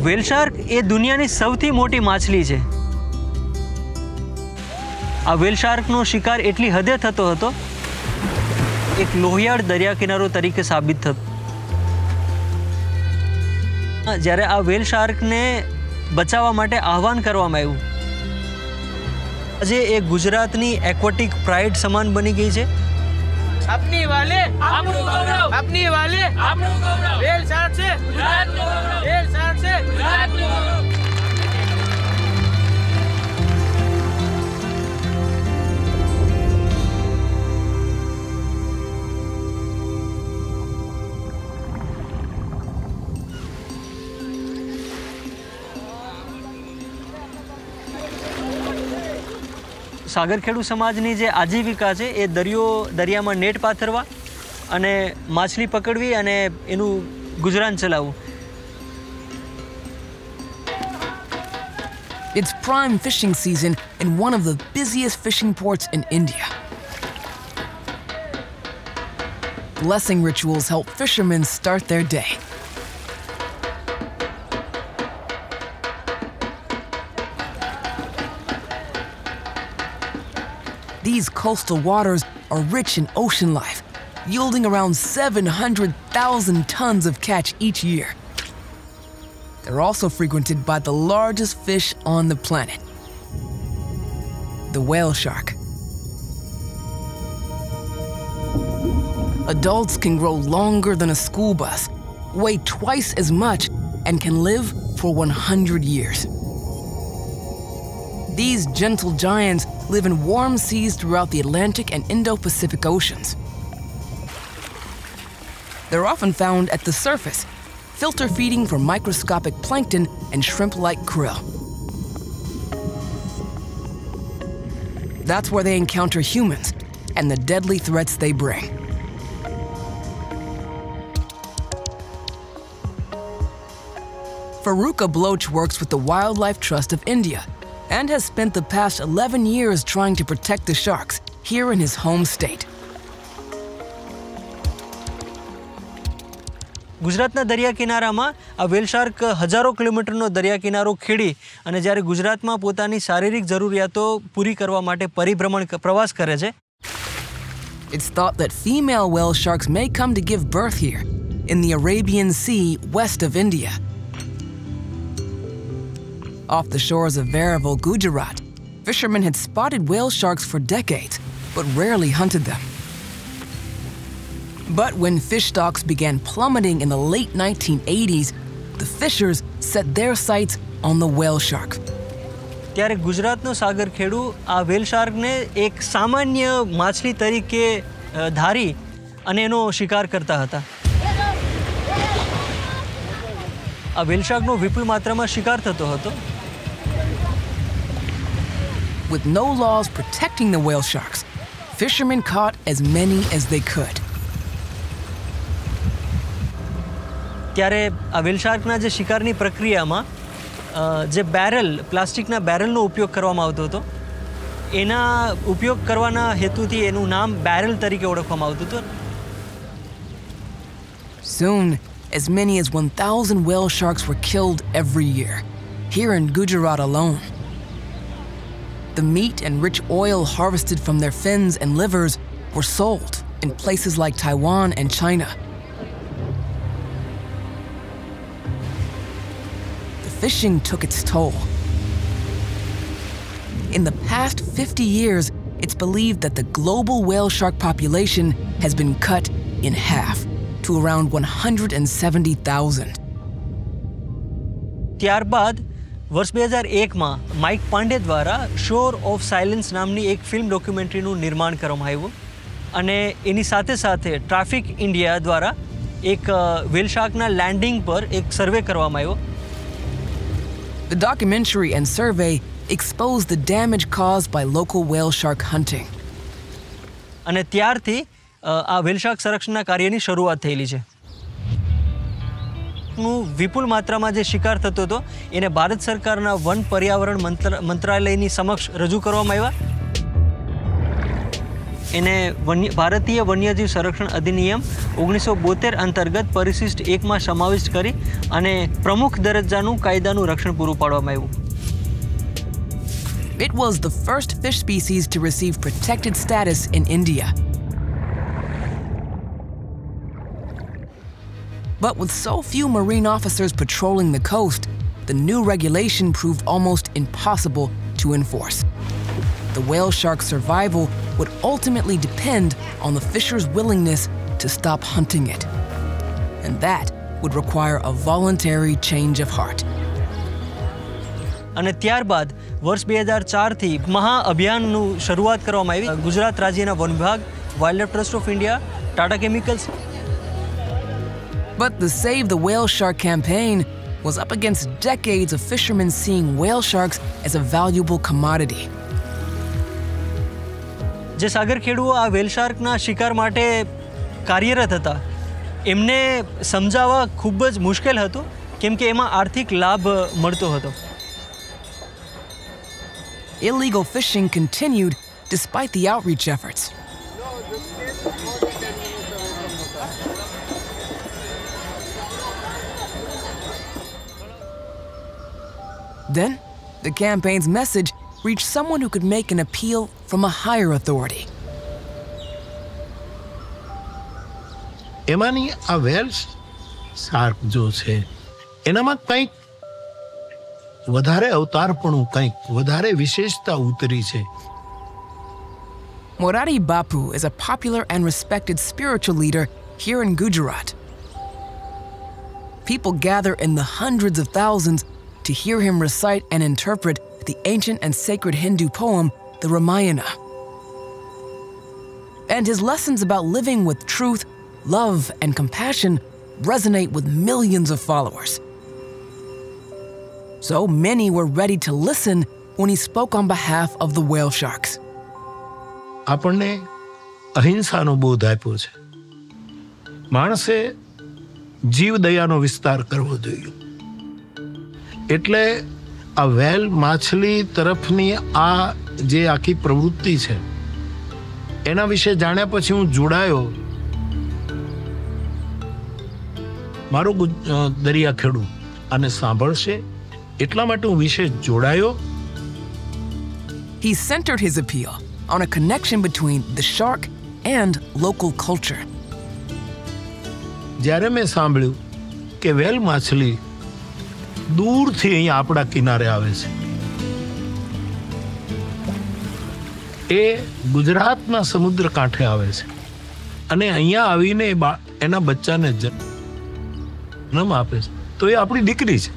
Whale shark ए दुनियानी સૌથી મોટી માછલી છે। આ વ્હેલ શાર્કનો શિકાર એટલી હદે થતો હતો એક લોહિયાળ દરિયા કિનારો તરીકે સાબિત થતો। જ્યારે આ વ્હેલ શાર્કને બચાવવા માટે આહવાન કરવામાં આવ્યું, આજે એ ગુજરાતની એક્વેટિક પ્રાઇડ સમાન બની ગઈ છે। अपनी वाले आपनु गौरव, अपनी वाले आपनु गौरव, व्हेल शार्क से गुजरातनु गौरव, व्हेल शार्क से गुजरातनु गौरव। સાગરખેડુ સમાજની જે આજીવિકા છે એ દરિયામાં નેટ પાથરવા અને માછલી પકડવી અને એનું ગુજરાન ચલાવવું। It's prime fishing season in one of the busiest fishing ports in India. Blessing rituals help fishermen start their day. These coastal waters are rich in ocean life, yielding around 700,000 tons of catch each year. They're also frequented by the largest fish on the planet, the whale shark. Adults can grow longer than a school bus, weigh twice as much, and can live for 100 years. These gentle giants live in warm seas throughout the Atlantic and Indo-Pacific Oceans. They're often found at the surface, filter feeding for microscopic plankton and shrimp-like krill. That's where they encounter humans and the deadly threats they bring. Faruka Bloch works with the Wildlife Trust of India and has spent the past 11 years trying to protect the sharks here in his home state. ગુજરાતના દરિયા કિનારામાં આ whale shark હજારો કિલોમીટરનો દરિયા કિનારો ખેડી અને જ્યારે ગુજરાતમાં પોતાની શારીરિક જરૂરિયાતો પૂરી કરવા માટે પરિભ્રમણ પ્રવાસ કરે છે। It's thought that female whale sharks may come to give birth here in the Arabian Sea west of India. Off the shores of Veeraval, Gujarat, fishermen had spotted whale sharks for decades, but rarely hunted them. But when fish stocks began plummeting in the late 1980s, the fishers set their sights on the whale shark. ત્યારે ગુજરાતનો સાગરખેડુ આ whale શાર્કને એક સામાન્ય માછલી તરીકે ધારી અને એનો શિકાર કરતા હતા। આ વ્હેલ શાર્કનો વિપુલ માત્રામાં શિકાર થતો હતો। With no laws protecting the whale sharks, fishermen caught as many as they could. ત્યારે આ વ્હેલ શાર્કના જે શિકારની પ્રક્રિયામાં જે બેરલ પ્લાસ્ટિકના બેરલનો ઉપયોગ કરવામાં આવતો હતો, એના ઉપયોગ કરવાના હેતુથી એનું નામ બેરલ તરીકે ઓળખવામાં આવતું હતું। Soon, as many as 1,000 whale sharks were killed every year, here in Gujarat alone. The meat and rich oil harvested from their fins and livers were sold in places like Taiwan and China. The fishing took its toll. In the past 50 years, it's believed that the global whale shark population has been cut in half to around 170,000. ત્યારબાદ વર્ષ 2001માં Mike Pandey દ્વારા શોર of silence નામની એક film ડોક્યુમેન્ટરીનું નિર્માણ કરવામાં આવ્યું અને એની સાથે સાથે ટ્રાફિક ઇન્ડિયા દ્વારા એક વ્હેલ શાર્કના લેન્ડિંગ પર એક સર્વે કરવામાં આવ્યો। The documentary and survey exposed the damage caused by local whale shark hunting. અને ત્યારથી આ વ્હેલ શાર્ક સંરક્ષણના કાર્યની શરૂઆત થયેલી છે। વિપુલ માત્રામાં જે શિકાર થતો હતો એને ભારત સરકારના વન પર્યાવરણ મંત્રાલયની સમક્ષ રજૂ કરવામાં આવ્યા। એને ભારતીય વન્યજીવ સંરક્ષણ અધિનિયમ 1972 અંતર્ગત પરિશિષ્ટ 1માં સમાવિષ્ટ કરી અને પ્રમુખ દરજ્જાનું કાયદાનું રક્ષણ પૂરું પાડવામાં આવ્યું. It was the first fish species to receive protected status in India. But with so few marine officers patrolling the coast, the new regulation proved almost impossible to enforce. The whale shark's survival would ultimately depend on the fishers' willingness to stop hunting it. And that would require a voluntary change of heart. અને ત્યારબાદ વર્ષ 2004 થી મહા અભિયાનનું શરૂઆત કરવામાં આવી. ગુજરાત રાજ્યના વન વિભાગ, wild life trust of India, Tata chemicals. But the Save the Whale Shark campaign was up against decades of fishermen seeing whale sharks as a valuable commodity. જે સાગરખેડુઓ આ વેલ શાર્કના શિકાર માટે કાર્યરત હતા એમને સમજાવવા ખૂબ જ મુશ્કેલ હતું કેમ કે એમાં આર્થિક લાભ મળતો હતો. Illegal fishing continued despite the outreach efforts. Then, the campaign's message reached someone who could make an appeal from a higher authority. એમાંની આ વેલ શાર્ક જો છે એનામાં કંઈક વધારે અવતારપણું, કંઈક વધારે વિશેષતા ઉતરી છે. Morari Bapu is a popular and respected spiritual leader here in Gujarat. People gather in the hundreds of thousands to hear him recite and interpret the ancient and sacred Hindu poem, the Ramayana. And his lessons about living with truth, love, and compassion resonate with millions of followers. So many were ready to listen when he spoke on behalf of the whale sharks. આપણને અહિંસાનો બોધ આપ્યો છે. માણસે જીવ દયાનો વિસ્તાર કરવો જોઈએ. એટલે આ વેલ માછલી તરફની આ જે આખી પ્રવૃત્તિ છે એના વિશે જાણ્યા પછી હું જોડાયો. મારો દરિયાખેડુ આને સાંભળશે એટલા માટે હું વિશેષ જોડાયો. He centered his appeal on a connection between the shark and local culture. જ્યારે મેં સાંભળ્યું કે વેલ માછલી દૂરથી અહીંયા આપણા કિનારે આવે છે, એ ગુજરાતના સમુદ્ર કાંઠે આવે છે અને અહીંયા આવીને એના બચ્ચાને જન્મ આપે છે, તો એ આપણી દીકરી છે,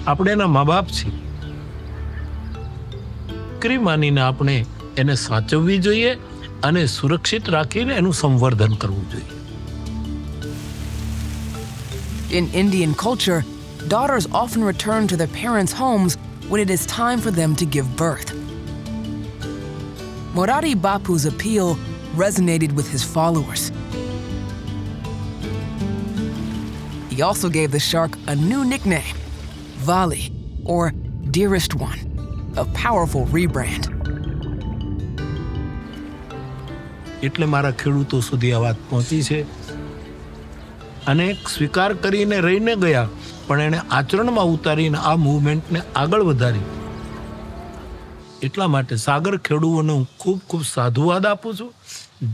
આપણે એના મા બાપ છીએ. દીકરી માનીને આપણે એને સાચવવી જોઈએ અને સુરક્ષિત રાખીને એનું સંવર્ધન કરવું જોઈએ. In Indian culture, daughters often return to their parents' homes when it is time for them to give birth. Morari Bapu's appeal resonated with his followers. He also gave the shark a new nickname, Vali, or Dearest One, a powerful rebrand. એટલે મારા ખેડૂતો સુધી આ વાત પહોંચી છે અને સ્વીકાર કરીને રહીને ગયા, પણ એણે આચરણમાં ઉતારીને આ મૂવમેન્ટને આગળ વધારી. એટલા માટે સાગર ખેડૂઓને હું ખૂબ ખૂબ સાધુવાદ આપું છું,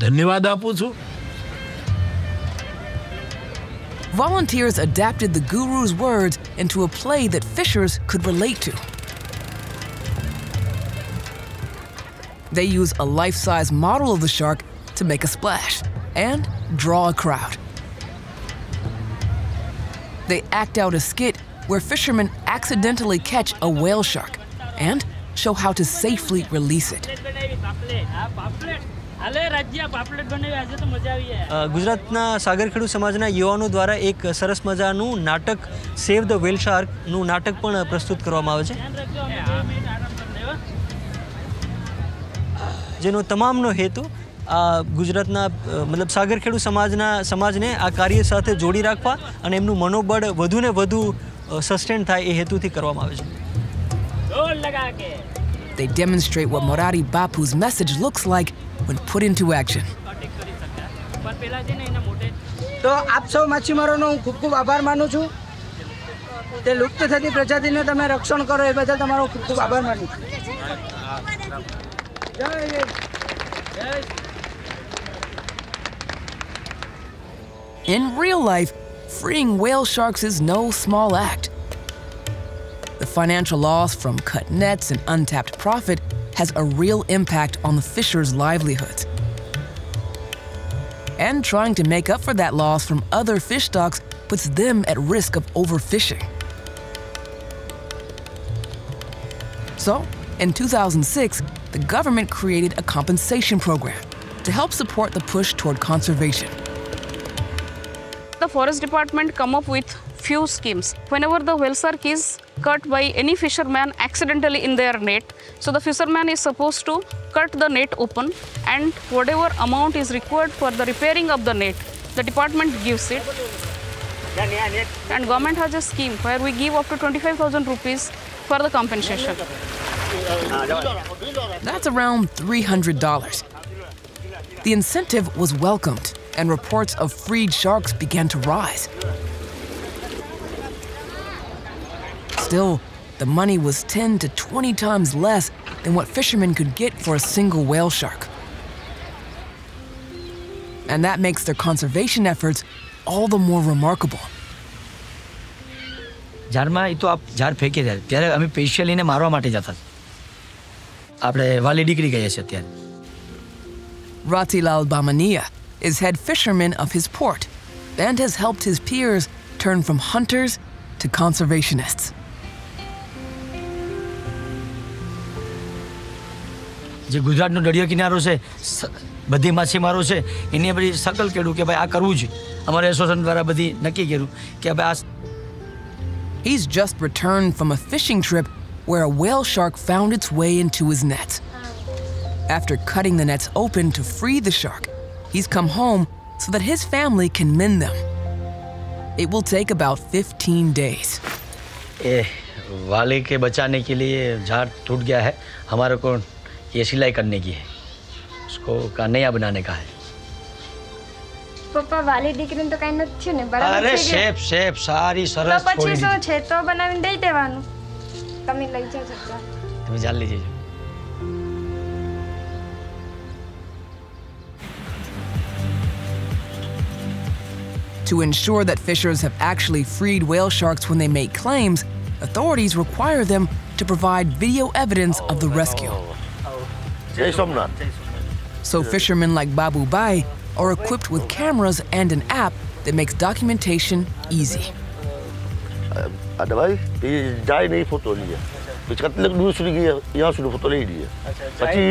ધન્યવાદ આપું છું. Volunteers adapted the guru's words into a play that fishers could relate to. They use a life-size model of the shark to make a splash and draw a crowd. They act out a skit where fishermen accidentally catch a whale shark and show how to safely release it. ગુજરાતના સાગરખેડુ સમાજના યુવાનો દ્વારા એક સરસ મજાનું નાટક સેવ the વેલ શાર્કનું નાટક પણ પ્રસ્તુત કરવામાં આવે છે, જેનો તમામનો હેતુ આ ગુજરાતના મતલબ સાગરખેડુ સમાજને આ કાર્ય સાથે જોડી રાખવા અને એમનું મનોબળ વધુને વધુ સસ્ટેન થાય એ હેતુથી કરવામાં આવે છે. They demonstrate what Morari Bapu's message looks like when put into action. તો આપ સૌ માછીમારોનો હું ખૂબ ખૂબ આભાર માનું છું. તે લુપ્ત થતી પ્રજાતિને તમે રક્ષણ કરો એ બદલ તમારો ખૂબ ખૂબ આભાર માનું છું. In real life, freeing whale sharks is no small act. The financial loss from cut nets and untapped profit has a real impact on the fishers' livelihoods. And trying to make up for that loss from other fish stocks puts them at risk of overfishing. So, in 2006, the government created a compensation program to help support the push toward conservation. The forest department come up with few schemes. Whenever the whale shark is cut by any fisherman accidentally in their net, so the fisherman is supposed to cut the net open, and whatever amount is required for the repairing of the net, the department gives it. And government has a scheme where we give up to 25,000 rupees for the compensation. That's around $300. The incentive was welcomed, and reports of freed sharks began to rise. Still, the money was 10 to 20 times less than what fishermen could get for a single whale shark. And that makes their conservation efforts all the more remarkable. ઝાડમાં એ તો આપ ઝાડ ફેંકી જાય ત્યારે અમે special એને મારવા માટે જતા આપણે વાલી ડીકરી કહીએ છીએ અત્યારે. Ratilal Bamania is head fisherman of his port and has helped his peers turn from hunters to conservationists. જે ગુજરાતનો દરિયો કિનારો છે બધી માછીમારો છે એને બધી સકલ કર્યું કે ભાઈ આ કરવું છે. અમારે એસોસિએશન દ્વારા બધી નક્કી કર્યું કે ભાઈ આ. He's just returned from a fishing trip where a whale shark found its way into his nets. After cutting the nets open to free the shark, he's come home so that his family can mend them. It will take about 15 days. वाले के बचाने के लिए झाड़ टूट गया है, हमारे को ये सिलाई करने की है, उसको का नया बनाने का है. પપ્પા વાલી દીકરીને તો કઈ નથી થયું ને બરાબર. અરે શેપ શેપ સારી સરસ તો પછી છોડી શું દીધી. છે તો બનાવીને દઈ દેવાનું. તમે લઈ જજો. તમે જાણ લીજે. To ensure that fishers have actually freed whale sharks when they make claims, authorities require them to provide video evidence of the rescue. So fishermen like Babu Bai are equipped with cameras and an app that makes documentation easy. Ada baik, jai ni foto dia. Bicara tentang dulu sudah dia, yang sudah foto dia. Pasti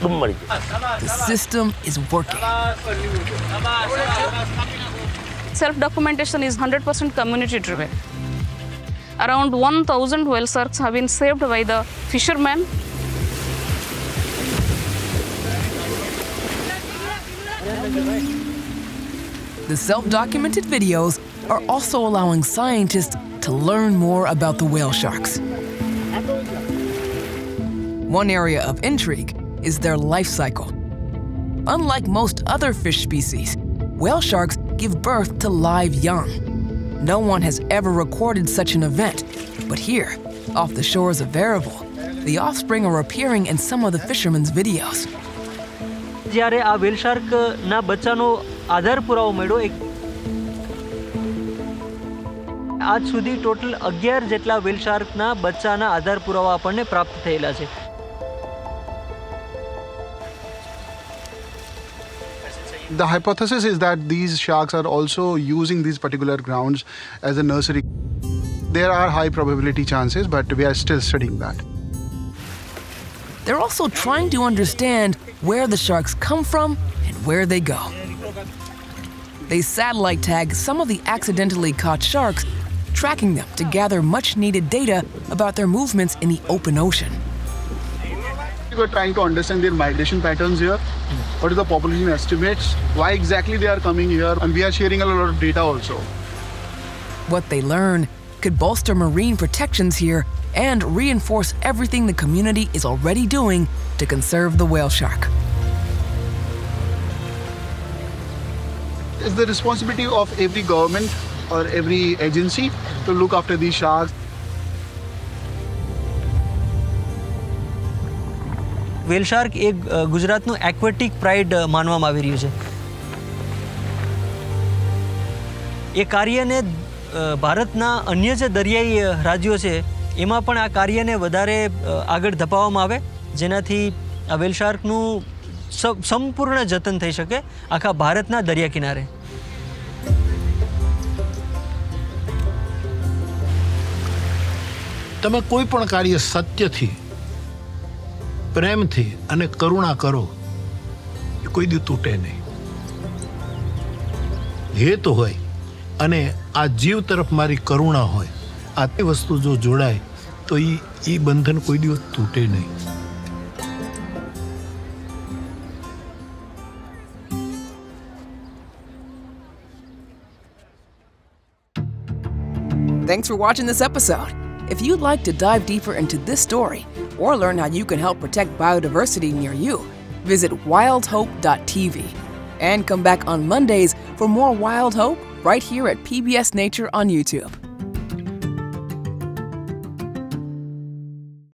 kembali. The system is working. Self-documentation is 100% community-driven. Around 1,000 whale sharks have been saved by the fishermen. The self-documented videos are also allowing scientists to learn more about the whale sharks. One area of intrigue is their life cycle. Unlike most other fish species, whale sharks give birth to live young. No one has ever recorded such an event, but here, off the shores of Varival, the offspring are appearing in some of the fishermen's videos. જ્યારે આ વેલ શાર્કના બચ્ચાનો આધાર પુરાવો મળ્યો આજ સુધી total 11 જેટલા વેલ શાર્કના બચ્ચાના આધાર પુરાવા આપણને પ્રાપ્ત થયેલા છે. The hypothesis is that these sharks are also using these particular grounds as a nursery. There are high probability chances, but we are still studying that. They're also trying to understand where the sharks come from and where they go. They satellite tag some of the accidentally caught sharks, tracking them to gather much needed data about their movements in the open ocean. We're trying to understand their migration patterns here. What is the population estimates? Why exactly they are coming here? And we are sharing a lot of data also. What they learn could bolster marine protections here and reinforce everything the community is already doing to conserve the whale shark. It's the responsibility of every government or every agency to look after these sharks. Well shark એ ગુજરાતનું aquatic pride માનવામાં આવી રહ્યું છે. એ કાર્યને ભારતના અન્ય જે દરિયાઈ રાજ્યો છે એમાં પણ આ કાર્યને વધારે આગળ ધપાવવામાં આવે, જેનાથી આ વેલ શાર્કનું સંપૂર્ણ જતન થઈ શકે આખા ભારતના દરિયા કિનારે. તમે કોઈ પણ કાર્ય સત્યથી, પ્રેમથી અને કરુણા કરો એ કોઈ દી તૂટે નહીં. હેતુ હોય અને આ જીવ તરફ મારી કરુણા હોય, આ તે વસ્તુ જો જોડાય તો એ બંધન કોઈ દિવસ તૂટે નહીં. Thanks for watching this episode. If you'd like to dive deeper into this story or learn how you can help protect biodiversity near you, visit wildhope.tv and come back on Mondays for more Wild Hope right here at PBS Nature on YouTube.